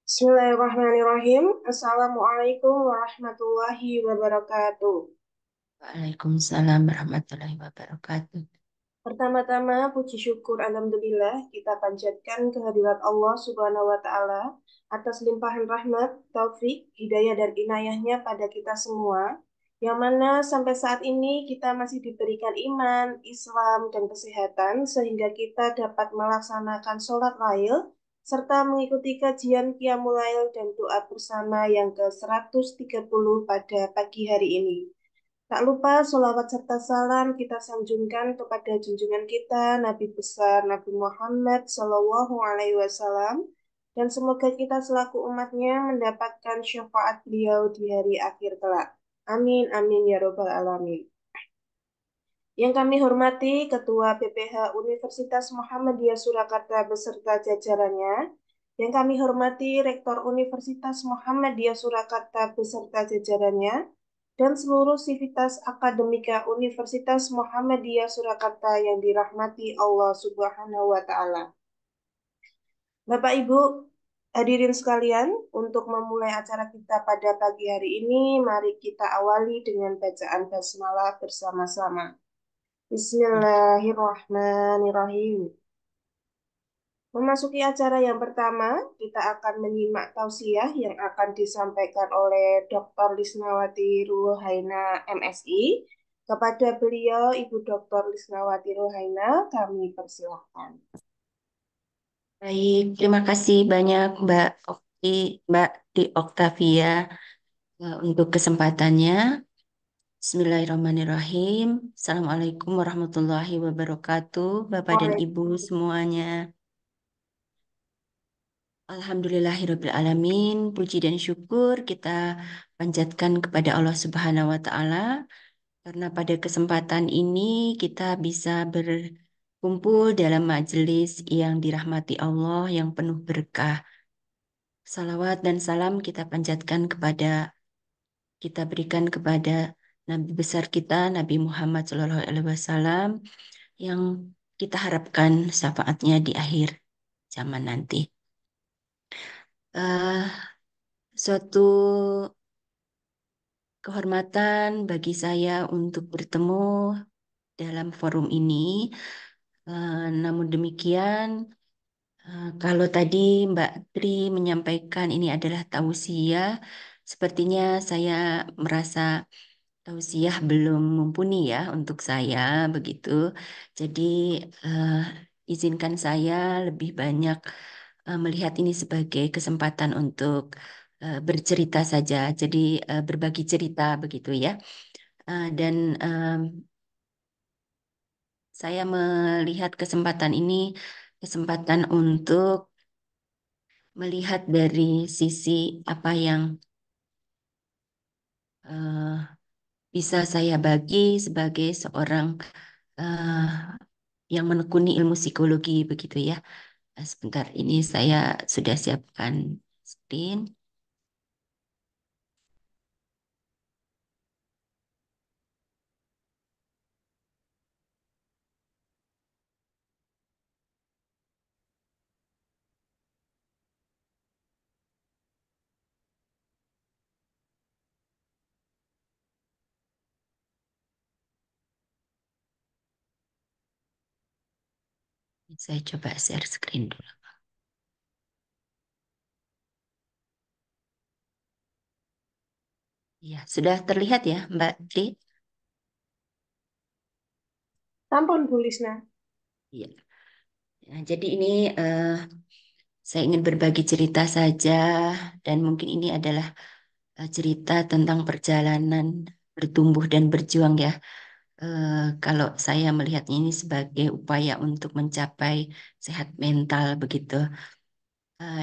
Bismillahirrahmanirrahim. Assalamualaikum warahmatullahi wabarakatuh. Waalaikumsalam warahmatullahi wabarakatuh. Pertama-tama, puji syukur Alhamdulillah kita panjatkan kehadirat Allah Subhanahu wa Ta'ala atas limpahan rahmat, taufik, hidayah, dan inayahnya pada kita semua, yang mana sampai saat ini kita masih diberikan iman, Islam, dan kesehatan, sehingga kita dapat melaksanakan sholat lail, serta mengikuti kajian Qiyamul Lail dan doa bersama yang ke-130 pada pagi hari ini. Tak lupa sholawat serta salam kita sanjungkan kepada junjungan kita Nabi besar Nabi Muhammad Shallallahu Alaihi Wasallam, dan semoga kita selaku umatnya mendapatkan syafaat beliau di hari akhir kelak. Amin amin ya robbal alamin. Yang kami hormati Ketua PPH Universitas Muhammadiyah Surakarta beserta jajarannya, yang kami hormati Rektor Universitas Muhammadiyah Surakarta beserta jajarannya, dan seluruh sivitas akademika Universitas Muhammadiyah Surakarta yang dirahmati Allah Subhanahu wa Ta'ala. Bapak Ibu hadirin sekalian, untuk memulai acara kita pada pagi hari ini, mari kita awali dengan bacaan basmalah bersama-sama. Bismillahirrahmanirrahim. Memasuki acara yang pertama, kita akan menyimak tausiah yang akan disampaikan oleh Dr. Lisnawati Ruhaina MSI. Kepada beliau, Ibu Dr. Lisnawati Ruhaina, kami persilahkan. Baik, terima kasih banyak Mbak Di Oktavia untuk kesempatannya. Bismillahirrahmanirrahim. Assalamualaikum warahmatullahi wabarakatuh, Bapak dan Ibu semuanya. Alhamdulillahirabbil alamin. Puji dan syukur kita panjatkan kepada Allah Subhanahu wa taala karena pada kesempatan ini kita bisa berkumpul dalam majelis yang dirahmati Allah yang penuh berkah. Salawat dan salam kita panjatkan kita berikan kepada Nabi besar kita, Nabi Muhammad SAW, yang kita harapkan syafaatnya di akhir zaman nanti. Eh, Suatu kehormatan bagi saya untuk bertemu dalam forum ini. Namun demikian, kalau tadi Mbak Tri menyampaikan ini adalah tausiah, sepertinya saya merasa tausiah belum mumpuni ya untuk saya begitu. Jadi eh, izinkan saya lebih banyak melihat ini sebagai kesempatan untuk bercerita saja. Jadi berbagi cerita begitu ya. Dan saya melihat kesempatan ini kesempatan untuk melihat dari sisi apa yang eh, bisa saya bagi sebagai seorang eh, yang menekuni ilmu psikologi begitu ya. Sebentar, ini saya sudah siapkan screen. Saya coba share screen dulu. Ya, sudah terlihat ya, Mbak Tri? Sampun Bu Lisna. Iya. Nah, jadi ini saya ingin berbagi cerita saja dan mungkin ini adalah cerita tentang perjalanan bertumbuh dan berjuang ya. Kalau saya melihat ini sebagai upaya untuk mencapai sehat mental begitu.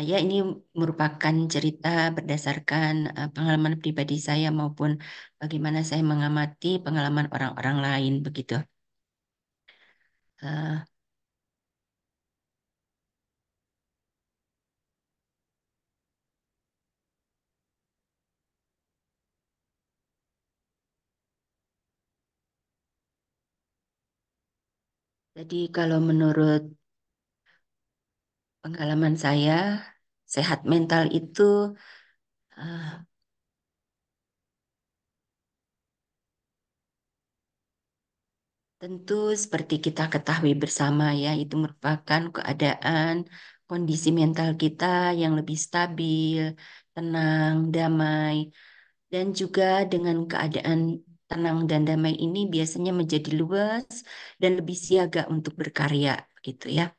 Ya, ini merupakan cerita berdasarkan pengalaman pribadi saya maupun bagaimana saya mengamati pengalaman orang-orang lain begitu. Eh, jadi kalau menurut pengalaman saya, sehat mental itu eh, tentu seperti kita ketahui bersama ya, itu merupakan keadaan kondisi mental kita yang lebih stabil, tenang, damai, dan juga dengan keadaan tenang dan damai ini biasanya menjadi luas dan lebih siaga untuk berkarya gitu ya.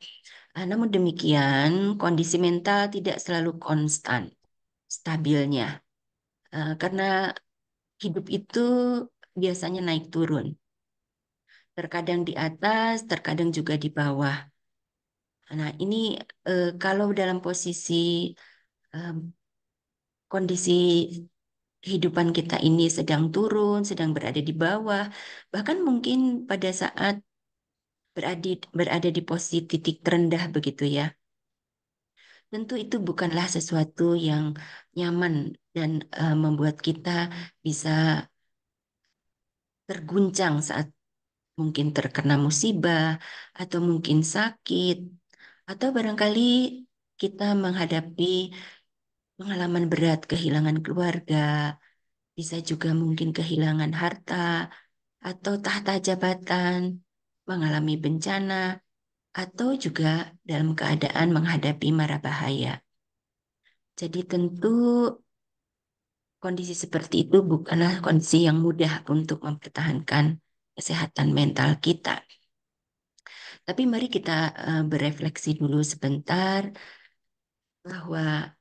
Namun demikian, kondisi mental tidak selalu konstan stabilnya. Karena hidup itu biasanya naik turun. Terkadang di atas, terkadang juga di bawah. Nah, ini kalau dalam posisi eh, kondisi kehidupan kita ini sedang turun, sedang berada di bawah, bahkan mungkin pada saat berada di posisi titik terendah begitu ya. Tentu itu bukanlah sesuatu yang nyaman dan membuat kita bisa terguncang saat mungkin terkena musibah atau mungkin sakit atau barangkali kita menghadapi pengalaman berat kehilangan keluarga, bisa juga mungkin kehilangan harta atau tahta jabatan, mengalami bencana atau juga dalam keadaan menghadapi mara bahaya. Jadi tentu kondisi seperti itu bukanlah kondisi yang mudah untuk mempertahankan kesehatan mental kita. Tapi mari kita berefleksi dulu sebentar bahwa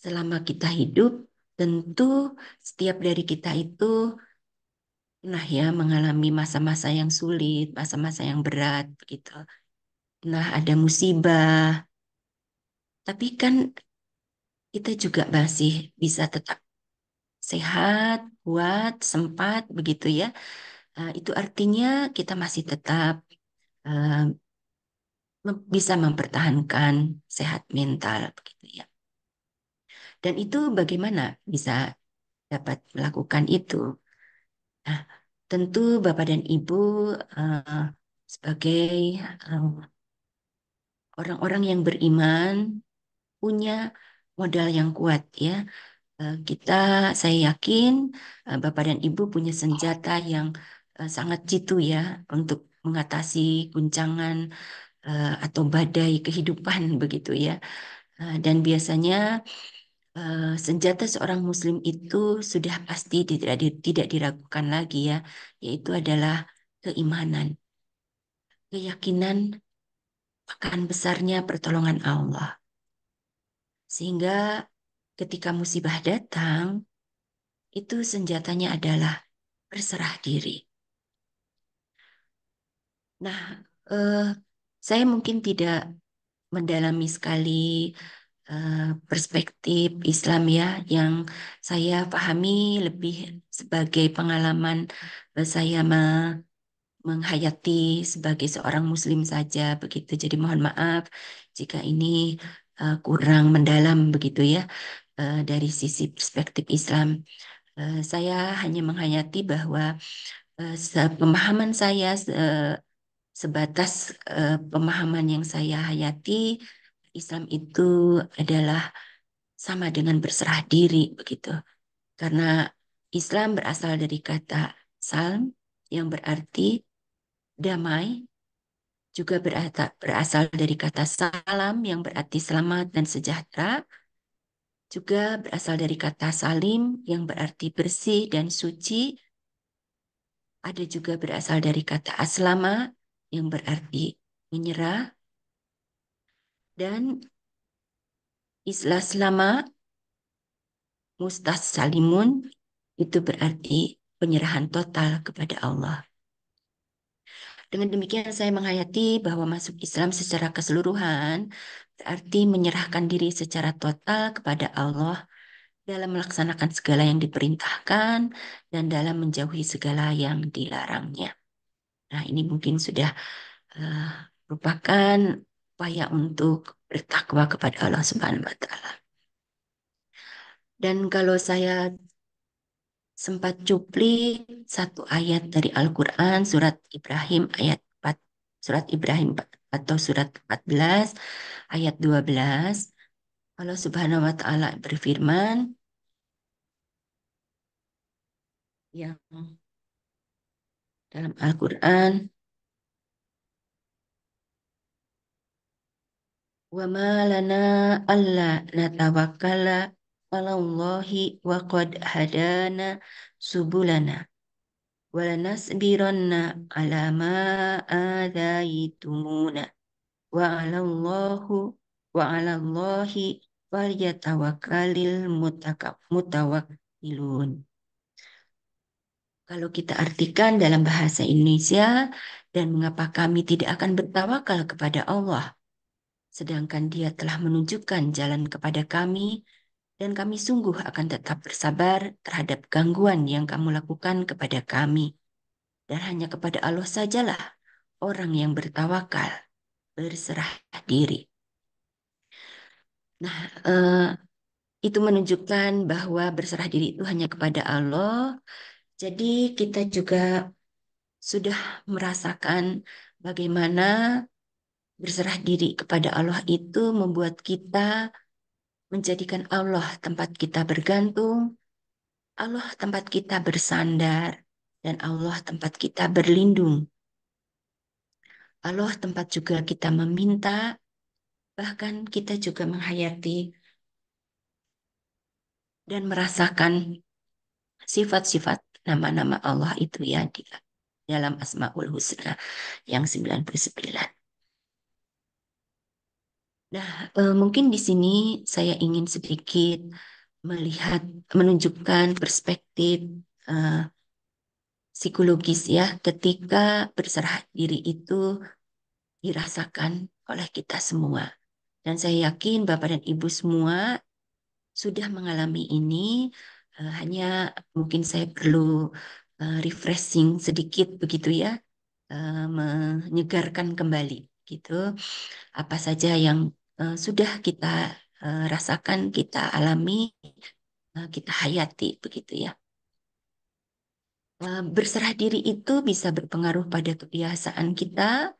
selama kita hidup, tentu setiap dari kita itu pernah ya mengalami masa-masa yang sulit, masa-masa yang berat begitu. Pernah ada musibah, tapi kan kita juga masih bisa tetap sehat, kuat, sempat begitu ya. Itu artinya kita masih tetap eh, bisa mempertahankan sehat mental begitu ya. Dan itu bagaimana bisa dapat melakukan itu? Nah, tentu Bapak dan Ibu eh, sebagai eh, orang-orang yang beriman punya modal yang kuat ya. Kita, saya yakin Bapak dan Ibu punya senjata yang sangat jitu ya untuk mengatasi guncangan atau badai kehidupan begitu ya. Dan biasanya senjata seorang Muslim itu sudah pasti tidak diragukan lagi ya, yaitu adalah keimanan, keyakinan akan besarnya pertolongan Allah. Sehingga ketika musibah datang, itu senjatanya adalah berserah diri. Nah, eh, saya mungkin tidak mendalami sekali perspektif Islam ya, yang saya pahami lebih sebagai pengalaman saya menghayati sebagai seorang Muslim saja begitu. Jadi mohon maaf jika ini kurang mendalam begitu ya dari sisi perspektif Islam. Saya hanya menghayati bahwa pemahaman saya sebatas pemahaman yang saya hayati, Islam itu adalah sama dengan berserah diri begitu. Karena Islam berasal dari kata salm yang berarti damai, juga berasal dari kata salam yang berarti selamat dan sejahtera, juga berasal dari kata salim yang berarti bersih dan suci, ada juga berasal dari kata aslama yang berarti menyerah, dan islaslama mustasalimun itu berarti penyerahan total kepada Allah. Dengan demikian saya menghayati bahwa masuk Islam secara keseluruhan berarti menyerahkan diri secara total kepada Allah dalam melaksanakan segala yang diperintahkan dan dalam menjauhi segala yang dilarangnya. Nah, ini mungkin sudah eh, merupakan upaya untuk bertakwa kepada Allah Subhanahu wa taala. Dan kalau saya sempat cuplik satu ayat dari Al-Quran, surat Ibrahim ayat 4, surat Ibrahim atau surat 14 ayat 12, Allah Subhanahu wa taala berfirman yang dalam Al-Qur'an, "Wa ma lana alla natawakkala 'alallahi wa qad hadana subulana wa lanasbiranna 'ala ma adaitumuna wa 'alallahu wa 'alallahi falyatawakkalil mutawakkilun." Kalau kita artikan dalam bahasa Indonesia, dan mengapa kami tidak akan bertawakal kepada Allah, sedangkan Dia telah menunjukkan jalan kepada kami, dan kami sungguh akan tetap bersabar terhadap gangguan yang kamu lakukan kepada kami. Dan hanya kepada Allah sajalah orang yang bertawakal, berserah diri. Nah, itu menunjukkan bahwa berserah diri itu hanya kepada Allah. Jadi kita juga sudah merasakan bagaimana berserah diri kepada Allah itu membuat kita menjadikan Allah tempat kita bergantung, Allah tempat kita bersandar, dan Allah tempat kita berlindung. Allah tempat juga kita meminta, bahkan kita juga menghayati dan merasakan sifat-sifat nama-nama Allah itu ya di dalam Asmaul Husna yang 99. Nah, mungkin di sini saya ingin sedikit melihat, menunjukkan perspektif eh, psikologis ya, ketika berserah diri itu dirasakan oleh kita semua. Dan saya yakin Bapak dan Ibu semua sudah mengalami ini, hanya mungkin saya perlu refreshing sedikit begitu ya, menyegarkan kembali gitu. Apa saja yang sudah kita rasakan, kita alami, kita hayati begitu ya. Berserah diri itu bisa berpengaruh pada kebiasaan kita,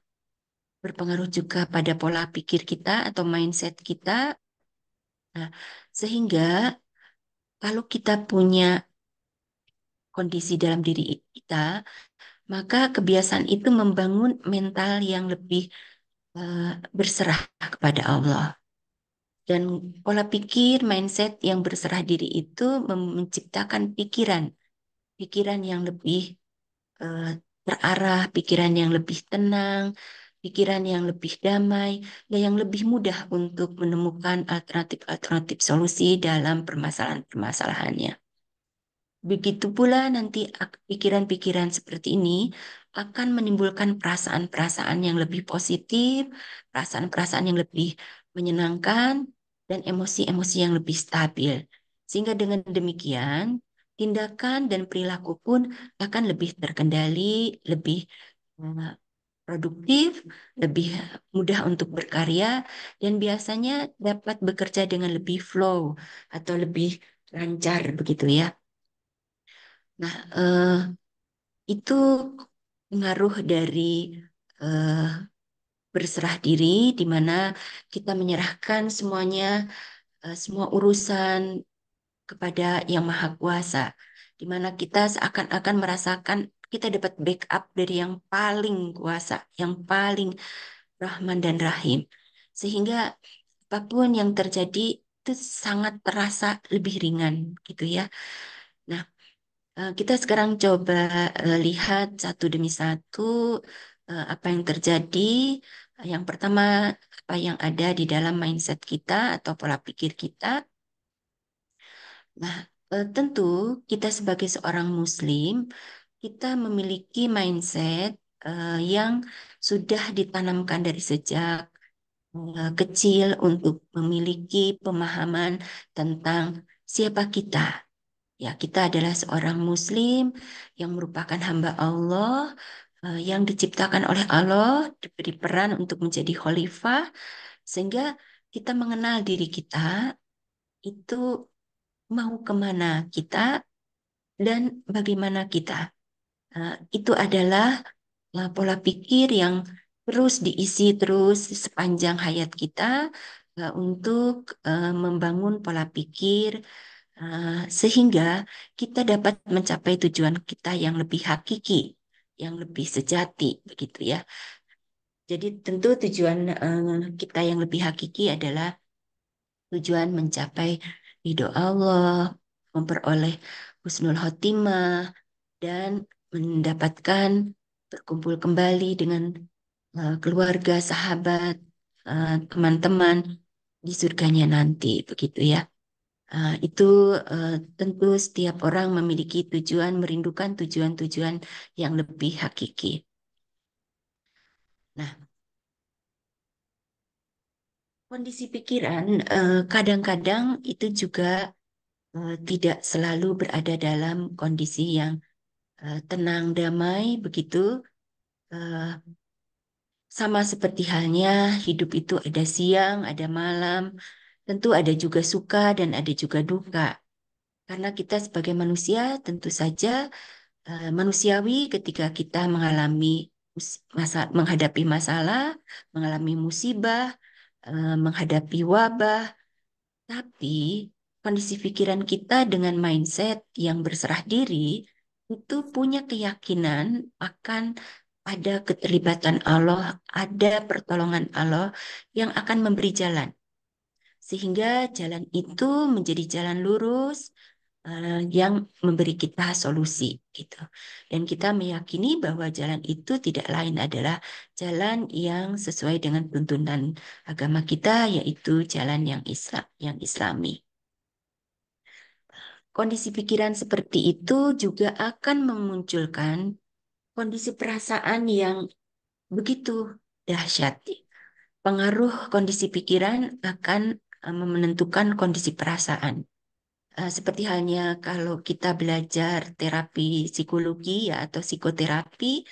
berpengaruh juga pada pola pikir kita atau mindset kita. Nah, sehingga kalau kita punya kondisi dalam diri kita, maka kebiasaan itu membangun mental yang lebih berserah kepada Allah. Dan pola pikir, mindset yang berserah diri itu menciptakan pikiran, pikiran yang lebih eh, terarah, pikiran yang lebih tenang, pikiran yang lebih damai, dan yang lebih mudah untuk menemukan alternatif-alternatif solusi dalam permasalahan-permasalahannya. Begitu pula nanti pikiran-pikiran seperti ini akan menimbulkan perasaan-perasaan yang lebih positif, perasaan-perasaan yang lebih menyenangkan, dan emosi-emosi yang lebih stabil. Sehingga dengan demikian, tindakan dan perilaku pun akan lebih terkendali, lebih eh, produktif, lebih mudah untuk berkarya, dan biasanya dapat bekerja dengan lebih flow atau lebih lancar begitu ya. Nah, itu pengaruh dari eh, berserah diri, di mana kita menyerahkan semuanya, semua urusan kepada Yang Maha Kuasa, di mana kita seakan-akan merasakan kita dapat backup dari yang paling kuasa, yang paling Rahman dan Rahim, sehingga apapun yang terjadi itu sangat terasa lebih ringan, gitu ya. Nah, kita sekarang coba lihat satu demi satu apa yang terjadi. Yang pertama, apa yang ada di dalam mindset kita atau pola pikir kita. Nah, tentu kita sebagai seorang Muslim, kita memiliki mindset yang sudah ditanamkan dari sejak kecil untuk memiliki pemahaman tentang siapa kita. Ya, kita adalah seorang Muslim yang merupakan hamba Allah, yang diciptakan oleh Allah, diberi peran untuk menjadi khalifah, sehingga kita mengenal diri kita itu mau kemana kita dan bagaimana kita. Itu adalah pola pikir yang terus diisi terus sepanjang hayat kita untuk membangun pola pikir sehingga kita dapat mencapai tujuan kita yang lebih hakiki, yang lebih sejati, begitu ya. Jadi tentu tujuan kita yang lebih hakiki adalah tujuan mencapai ridho Allah, memperoleh husnul khotimah, dan mendapatkan berkumpul kembali dengan keluarga, sahabat, teman-teman di surganya nanti, begitu ya. Itu tentu setiap orang memiliki tujuan, merindukan tujuan-tujuan yang lebih hakiki. Nah, kondisi pikiran kadang-kadang itu juga tidak selalu berada dalam kondisi yang tenang, damai, begitu. Eh, Sama seperti halnya hidup itu ada siang, ada malam, tentu ada juga suka dan ada juga duka. Karena kita sebagai manusia tentu saja manusiawi ketika kita mengalami menghadapi masalah, mengalami musibah, menghadapi wabah, tapi kondisi pikiran kita dengan mindset yang berserah diri itu punya keyakinan akan ada keterlibatan Allah, ada pertolongan Allah yang akan memberi jalan. Sehingga jalan itu menjadi jalan lurus yang memberi kita solusi gitu. Dan kita meyakini bahwa jalan itu tidak lain adalah jalan yang sesuai dengan tuntunan agama kita, yaitu jalan yang Islam, yang Islami. Kondisi pikiran seperti itu juga akan memunculkan kondisi perasaan yang begitu dahsyat. Pengaruh kondisi pikiran akan menentukan kondisi perasaan. Seperti halnya kalau kita belajar terapi psikologi ya atau psikoterapi,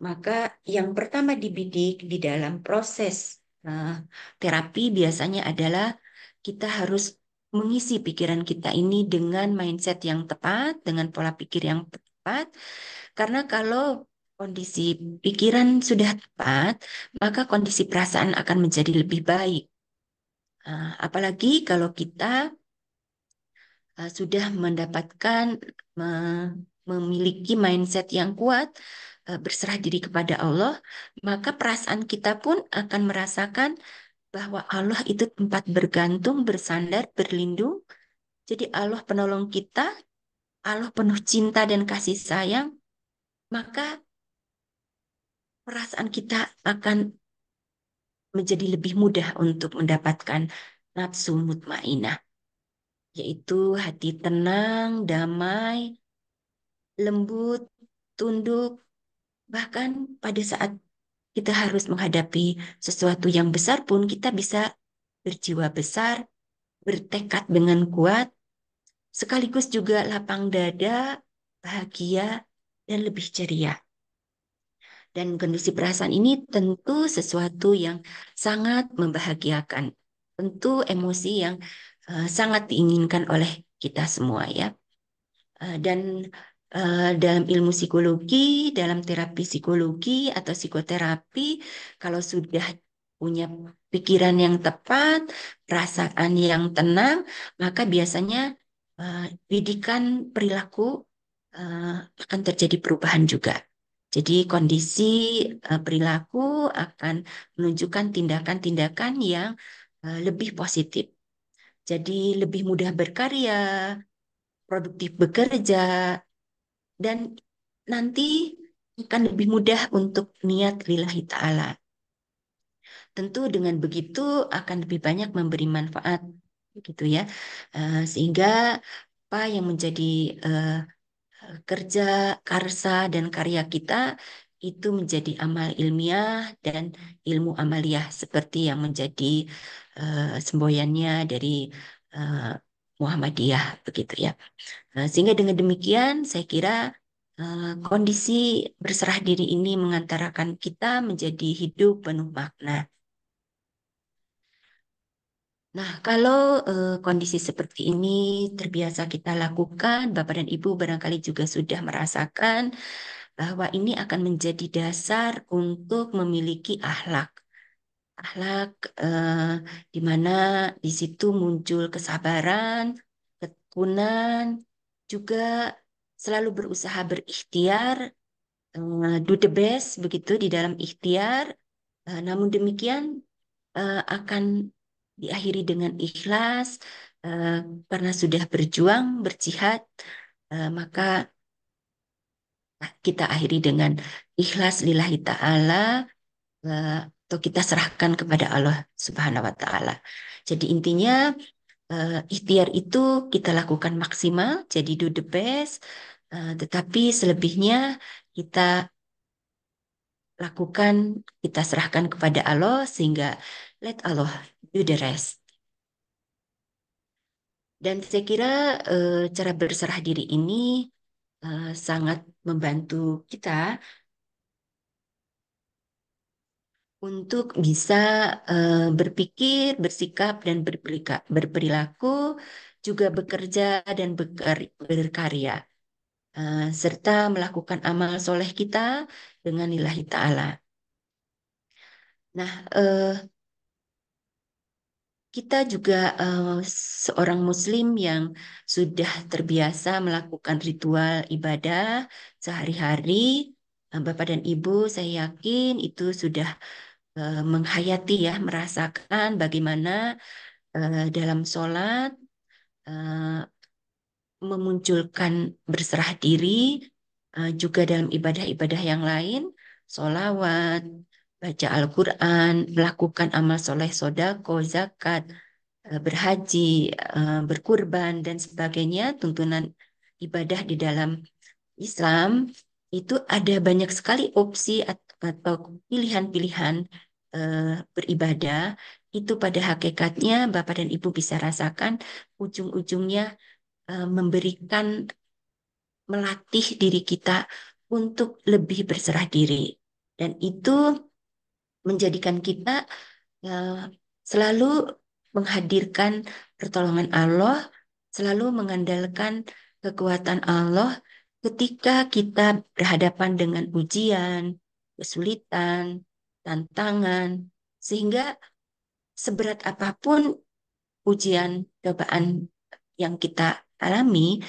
maka yang pertama dibidik di dalam proses eh, terapi biasanya adalah kita harus mengisi pikiran kita ini dengan mindset yang tepat, dengan pola pikir yang tepat, karena kalau kondisi pikiran sudah tepat, maka kondisi perasaan akan menjadi lebih baik. Apalagi kalau kita sudah mendapatkan memiliki mindset yang kuat, berserah diri kepada Allah, maka perasaan kita pun akan merasakan bahwa Allah itu tempat bergantung, bersandar, berlindung. Jadi Allah penolong kita, Allah penuh cinta dan kasih sayang, maka perasaan kita akan menjadi lebih mudah untuk mendapatkan nafsu mutmainah, yaitu hati tenang, damai, lembut, tunduk, bahkan pada saat kita harus menghadapi sesuatu yang besar pun kita bisa berjiwa besar, bertekad dengan kuat, sekaligus juga lapang dada, bahagia, dan lebih ceria. Dan kondisi perasaan ini tentu sesuatu yang sangat membahagiakan. Tentu emosi yang sangat diinginkan oleh kita semua ya. Dan dalam ilmu psikologi, dalam terapi psikologi atau psikoterapi, kalau sudah punya pikiran yang tepat, perasaan yang tenang, maka biasanya didikan perilaku akan terjadi perubahan juga. Jadi kondisi perilaku akan menunjukkan tindakan-tindakan yang lebih positif. Jadi lebih mudah berkarya, produktif bekerja, dan nanti akan lebih mudah untuk niat lillahi ta'ala. Tentu dengan begitu akan lebih banyak memberi manfaat, gitu ya. Sehingga apa yang menjadi eh, kerja, karsa, dan karya kita itu menjadi amal ilmiah dan ilmu amaliyah seperti yang menjadi semboyannya dari eh, Muhammadiyah, begitu ya. Sehingga dengan demikian, saya kira kondisi berserah diri ini mengantarakan kita menjadi hidup penuh makna. Nah, kalau kondisi seperti ini terbiasa kita lakukan, Bapak dan Ibu barangkali juga sudah merasakan bahwa ini akan menjadi dasar untuk memiliki akhlak. Akhlak di mana di situ muncul kesabaran, ketekunan, juga selalu berusaha berikhtiar, do the best begitu di dalam ikhtiar. Namun demikian akan diakhiri dengan ikhlas eh, karena sudah berjuang, berjihad, maka kita akhiri dengan ikhlas lillahi ta'ala atau kita serahkan kepada Allah Subhanahu wa taala. Jadi intinya ikhtiar itu kita lakukan maksimal, jadi do the best, tetapi selebihnya kita lakukan, kita serahkan kepada Allah sehingga let Allah do the rest. Dan saya kira cara berserah diri ini sangat membantu kita untuk bisa berpikir, bersikap, dan berperilaku, juga bekerja dan berkarya, serta melakukan amal soleh kita dengan lillahi ta'ala. Nah, kita juga seorang muslim yang sudah terbiasa melakukan ritual ibadah sehari-hari. Bapak dan Ibu, saya yakin itu sudah menghayati ya, merasakan bagaimana dalam sholat eh, memunculkan berserah diri, juga dalam ibadah-ibadah yang lain, sholawat, baca Al-Quran, melakukan amal soleh, sodako, zakat, berhaji, berkurban, dan sebagainya, tuntunan ibadah di dalam Islam, itu ada banyak sekali opsi atau pilihan-pilihan beribadah. Itu pada hakikatnya Bapak dan Ibu bisa rasakan ujung-ujungnya memberikan, melatih diri kita untuk lebih berserah diri. Dan itu menjadikan kita eh, selalu menghadirkan pertolongan Allah, selalu mengandalkan kekuatan Allah ketika kita berhadapan dengan ujian, kesulitan, tantangan, sehingga seberat apapun ujian, cobaan yang kita alami,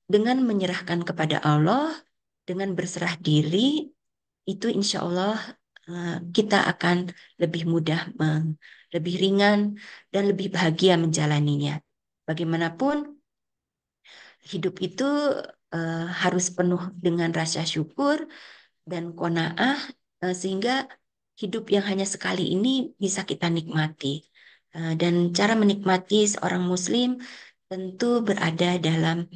dengan menyerahkan kepada Allah, dengan berserah diri, itu insya Allah kita akan lebih mudah, lebih ringan, dan lebih bahagia menjalaninya. Bagaimanapun, hidup itu harus penuh dengan rasa syukur dan qanaah, sehingga hidup yang hanya sekali ini bisa kita nikmati. Dan cara menikmati seorang Muslim tentu berada dalam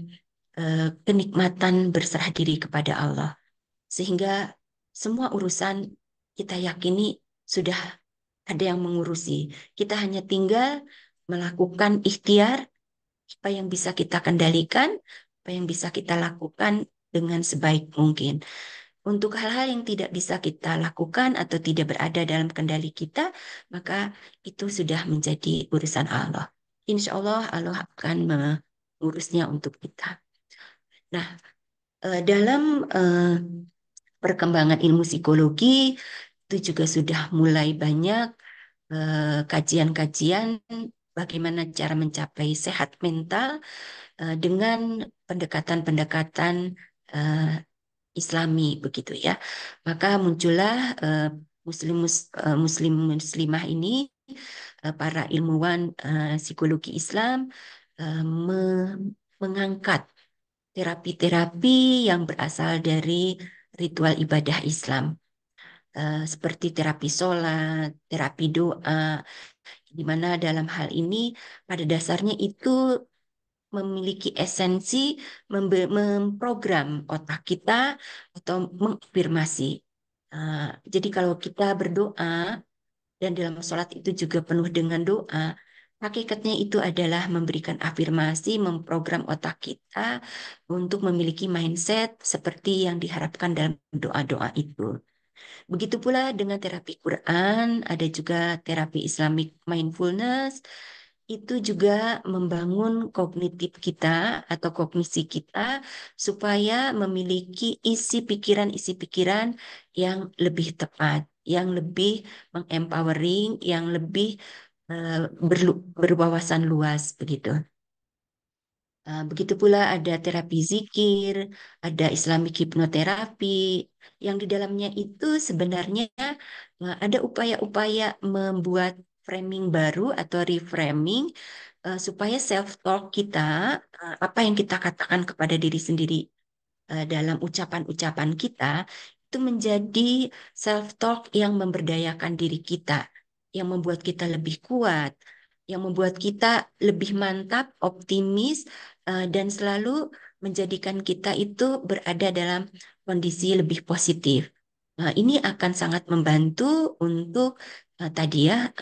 kenikmatan berserah diri kepada Allah. Sehingga semua urusan kita yakini sudah ada yang mengurusi. Kita hanya tinggal melakukan ikhtiar apa yang bisa kita kendalikan, apa yang bisa kita lakukan dengan sebaik mungkin. Untuk hal-hal yang tidak bisa kita lakukan atau tidak berada dalam kendali kita, maka itu sudah menjadi urusan Allah. Insya Allah Allah akan mengurusnya untuk kita. Nah, dalam perkembangan ilmu psikologi itu juga sudah mulai banyak kajian-kajian bagaimana cara mencapai sehat mental dengan pendekatan-pendekatan eh, Islami begitu ya. Maka muncullah muslimah ini, para ilmuwan psikologi Islam mengangkat terapi-terapi yang berasal dari ritual ibadah Islam, seperti terapi sholat, terapi doa, di mana dalam hal ini pada dasarnya itu memiliki esensi memprogram otak kita atau mengafirmasi. Jadi kalau kita berdoa dan dalam sholat itu juga penuh dengan doa, hakikatnya itu adalah memberikan afirmasi, memprogram otak kita untuk memiliki mindset seperti yang diharapkan dalam doa-doa itu. Begitu pula dengan terapi Quran, ada juga terapi Islamic mindfulness, itu juga membangun kognitif kita atau kognisi kita supaya memiliki isi pikiran yang lebih tepat, yang lebih mengempowering, yang lebih berwawasan luas begitu. Begitu pula ada terapi zikir, ada Islamic hipnoterapi, yang di dalamnya itu sebenarnya ada upaya-upaya membuat framing baru atau reframing supaya self-talk kita, apa yang kita katakan kepada diri sendiri dalam ucapan-ucapan kita itu menjadi self-talk yang memberdayakan diri kita, yang membuat kita lebih kuat, yang membuat kita lebih mantap, optimis, dan selalu menjadikan kita itu berada dalam kondisi lebih positif. Ini akan sangat membantu untuk tadi ya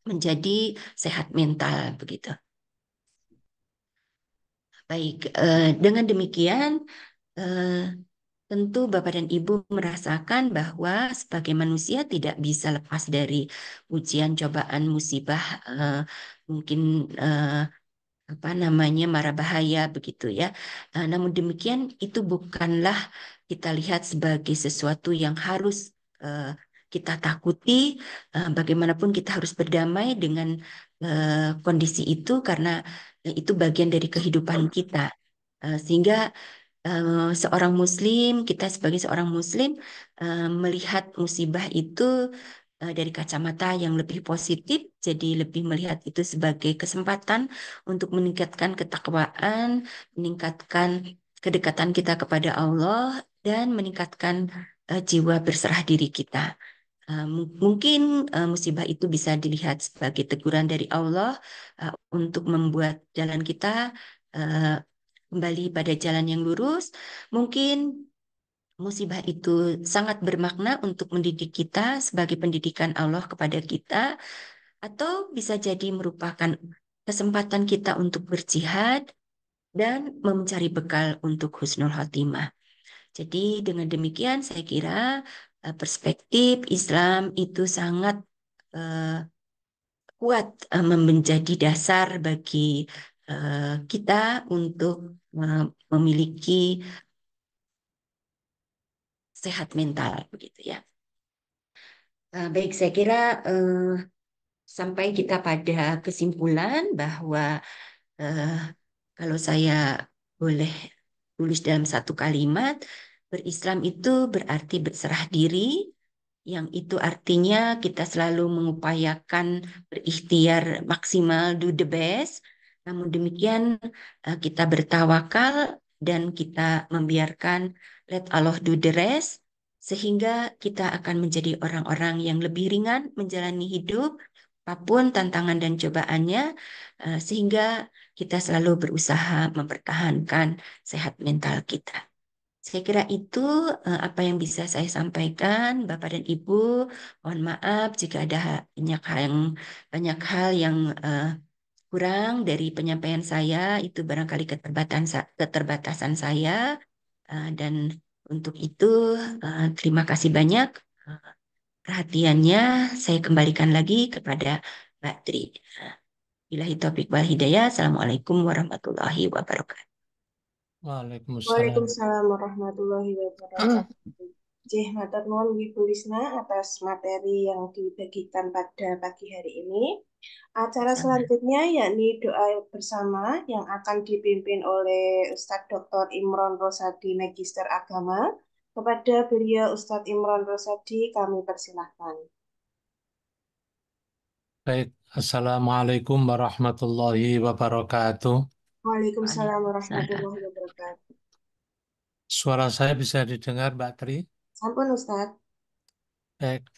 menjadi sehat mental begitu. Baik, dengan demikian eh, tentu Bapak dan Ibu merasakan bahwa sebagai manusia tidak bisa lepas dari ujian, cobaan, musibah, mungkin eh, apa namanya mara bahaya begitu ya. Namun demikian itu bukanlah kita lihat sebagai sesuatu yang harus eh, kita takuti. Bagaimanapun kita harus berdamai dengan kondisi itu karena itu bagian dari kehidupan kita. Sehingga seorang muslim, kita sebagai seorang muslim melihat musibah itu dari kacamata yang lebih positif, jadi lebih melihat itu sebagai kesempatan untuk meningkatkan ketakwaan, meningkatkan kedekatan kita kepada Allah, dan meningkatkan jiwa berserah diri kita. Mungkin musibah itu bisa dilihat sebagai teguran dari Allah untuk membuat jalan kita eh, kembali pada jalan yang lurus. Mungkin musibah itu sangat bermakna untuk mendidik kita sebagai pendidikan Allah kepada kita, atau bisa jadi merupakan kesempatan kita untuk berjihad dan mencari bekal untuk husnul khotimah. Jadi dengan demikian saya kira perspektif Islam itu sangat eh, kuat menjadi dasar bagi kita untuk memiliki sehat mental begitu ya. Baik, saya kira sampai kita pada kesimpulan bahwa eh, kalau saya boleh tulis dalam satu kalimat, berislam itu berarti berserah diri, yang itu artinya kita selalu mengupayakan berikhtiar maksimal, do the best. Namun demikian, kita bertawakal dan kita membiarkan let Allah do the rest, sehingga kita akan menjadi orang-orang yang lebih ringan menjalani hidup, apapun tantangan dan cobaannya, sehingga kita selalu berusaha mempertahankan sehat mental kita. Saya kira itu apa yang bisa saya sampaikan, Bapak dan Ibu. Mohon maaf jika ada banyak hal yang kurang dari penyampaian saya. Itu barangkali keterbatasan saya. Dan untuk itu terima kasih banyak perhatiannya. Saya kembalikan lagi kepada Mbak Tri. Billahi taufiq wal hidayah. Assalamualaikum warahmatullahi wabarakatuh. Waalaikumsalam. Waalaikumsalam warahmatullahi wabarakatuh. Jih, matur nuwun Ibu Lisna atas materi yang dibagikan pada pagi hari ini. Acara Sama. selanjutnya yakni doa bersama yang akan dipimpin oleh Ustadz Dr. Imron Rosadi, Magister Agama. Kepada beliau Ustadz Imron Rosadi kami persilahkan. Baik, Assalamualaikum warahmatullahi wabarakatuh. Waalaikumsalam Waalaikumsalam. warahmatullahi wabarakatuh. Suara saya bisa didengar, Mbak Tri? Sampun Ustadz. Baik,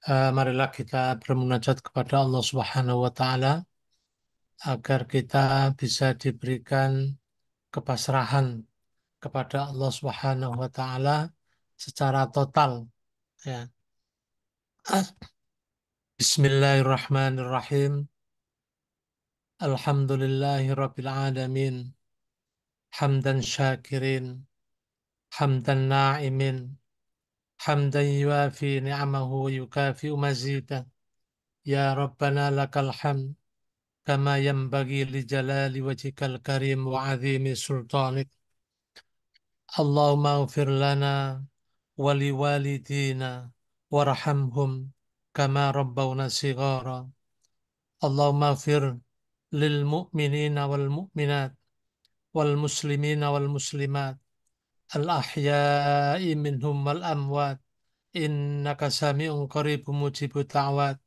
marilah kita bermunajat kepada Allah Subhanahu wa Ta'ala agar kita bisa diberikan kepasrahan kepada Allah Subhanahu wa Ta'ala secara total. Ya. Bismillahirrahmanirrahim. Alhamdulillahi Rabbil Alamin. Hamdan syakirin, hamdan na'imin, hamdan yuafi ni'amahu wa yukafi'u mazidah. Ya Rabbana lakal hamd, كما ينبغي لجلال وجهك الكريم وعظيم سلطانك. اللهم اغفر لنا ولوالدينا وارحمهم كما ربونا صغارا. اللهم اغفر للمؤمنين والمؤمنات والمسلمين والمسلمات الأحياء منهم والأموات إنك سميع قريب مجيب الدعوات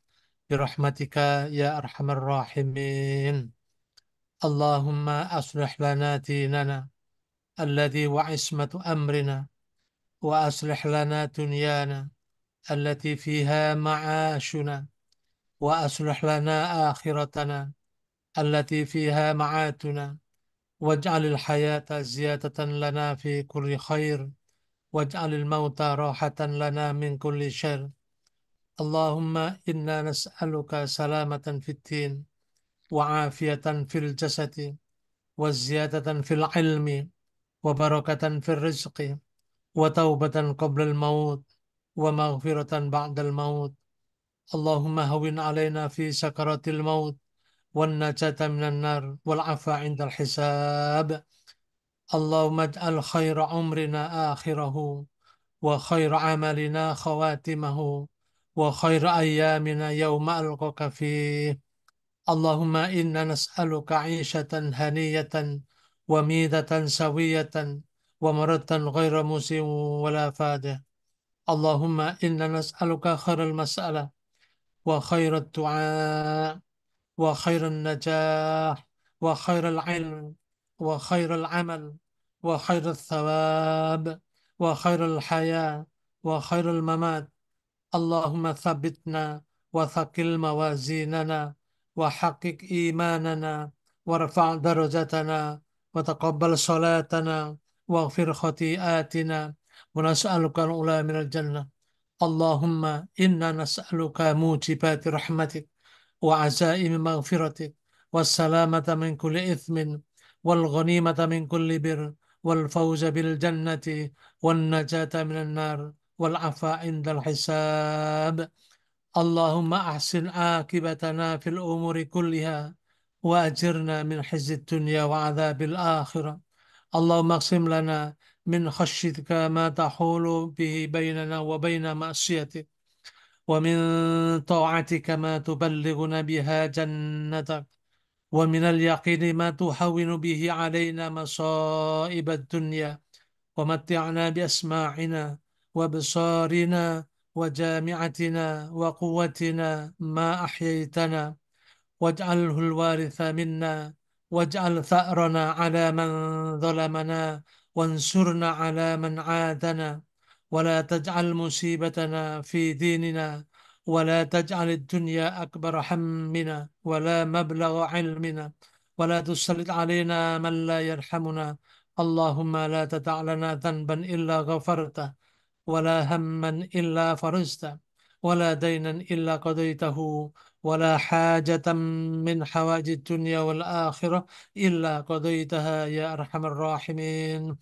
برحمتك يا أرحم الراحمين. اللهم أصلح لنا ديننا الذي وعصمة أمرنا، وأصلح لنا دنيانا التي فيها معاشنا، وأصلح لنا آخرتنا التي فيها معادنا، واجعل الحياة زيادة لنا في كل خير، واجعل الموت راحة لنا من كل شر. اللهم إنا نسألك سلامة في الدين، وعافية في الجسد، وزيادة في العلم، وبركة في الرزق، وتوبة قبل الموت، ومغفرة بعد الموت. اللهم هون علينا في سكرات الموت، والنجاة من النار، والعفو عند الحساب. اللهم اجعل خير عمرنا آخره، وخير عملنا خواتمه، وخير أيامنا يوم ألقاك فيه. اللهم إنا نسألك عيشة هنية، وميتة سوية، ومرة غير مسيء ولا فادح. اللهم إنا نسألك خير المسألة، وخير الدعاء، وخير النجاح، وخير العلم، وخير العمل، وخير الثواب، وخير الحياة، وخير الممات. اللهم ثبتنا، وثقل موازيننا، وحقق إيماننا، وارفع درجتنا، وتقبل صلاتنا، واغفر خطيئاتنا، ونسألك الأولى من الجنة. اللهم إنا نسألك موجبات رحمتك، وعزائم مغفرتك، والسلامة من كل إثم، والغنيمة من كل بر، والفوز بالجنة، والنجاة من النار، والعفو عند الحساب. اللهم أحسن عاقبتنا في الأمور كلها، وأجرنا من خزي الدنيا وعذاب الآخرة. اللهم اقسم لنا من خشيتك ما تحول به بيننا وبين معصيتك، ومن طاعتك ما تبلغنا بها جنتك، ومن اليقين ما تهون به علينا مصائب الدنيا. ومتعنا بأسماعنا وبصارنا وجامعتنا وقوتنا ما أحييتنا، واجعله الوارث منا، واجعل ثأرنا على من ظلمنا، وانصرنا على من عادنا، ولا تجعل مصيبتنا في ديننا، ولا تجعل الدنيا أكبر همنا، ولا مبلغ علمنا، ولا تسلط علينا من لا يرحمنا. اللهم لا تدع لنا ذنبا إلا غفرته، ولا هما إلا فرجته، ولا دينا إلا قضيته، ولا حاجة من حوائج الدنيا والآخرة إلا قضيتها يا أرحم الراحمين.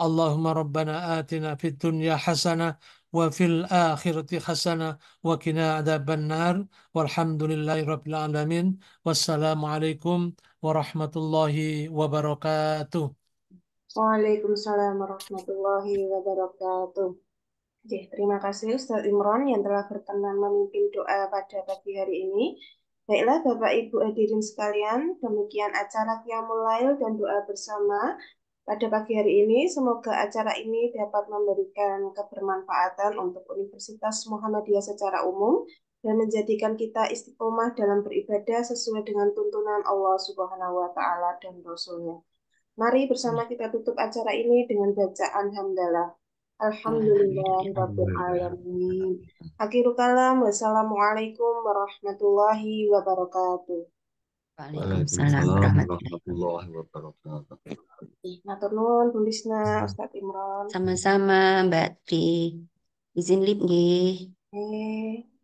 اللهم ربنا آتنا في الدنيا حسنة، وفي الآخرة حسنة، وقنا عذاب النار. والحمد لله رب العالمين، والسلام عليكم ورحمة الله وبركاته. Waalaikumsalam warahmatullahi wabarakatuh. Oke, terima kasih Ustadz Imron yang telah berkenan memimpin doa pada pagi hari ini. Baiklah Bapak Ibu hadirin sekalian, demikian acara Qiyamul Lail dan doa bersama pada pagi hari ini. Semoga acara ini dapat memberikan kebermanfaatan untuk Universitas Muhammadiyah secara umum dan menjadikan kita istiqomah dalam beribadah sesuai dengan tuntunan Allah Subhanahu wa taala dan Rasul-Nya. Mari bersama kita tutup acara ini dengan bacaan hamdalah. Alhamdulillahirabbil alamin. Akhirul kalam, wassalamualaikum warahmatullahi wabarakatuh. Waalaikumsalam Waalaikumsalam warahmatullahi warahmatullahi wabarakatuh. Matur nuwun Bu Lisna, Ustadz Imron. Sama-sama Mbak Tri. Izin lip nggih. Eh.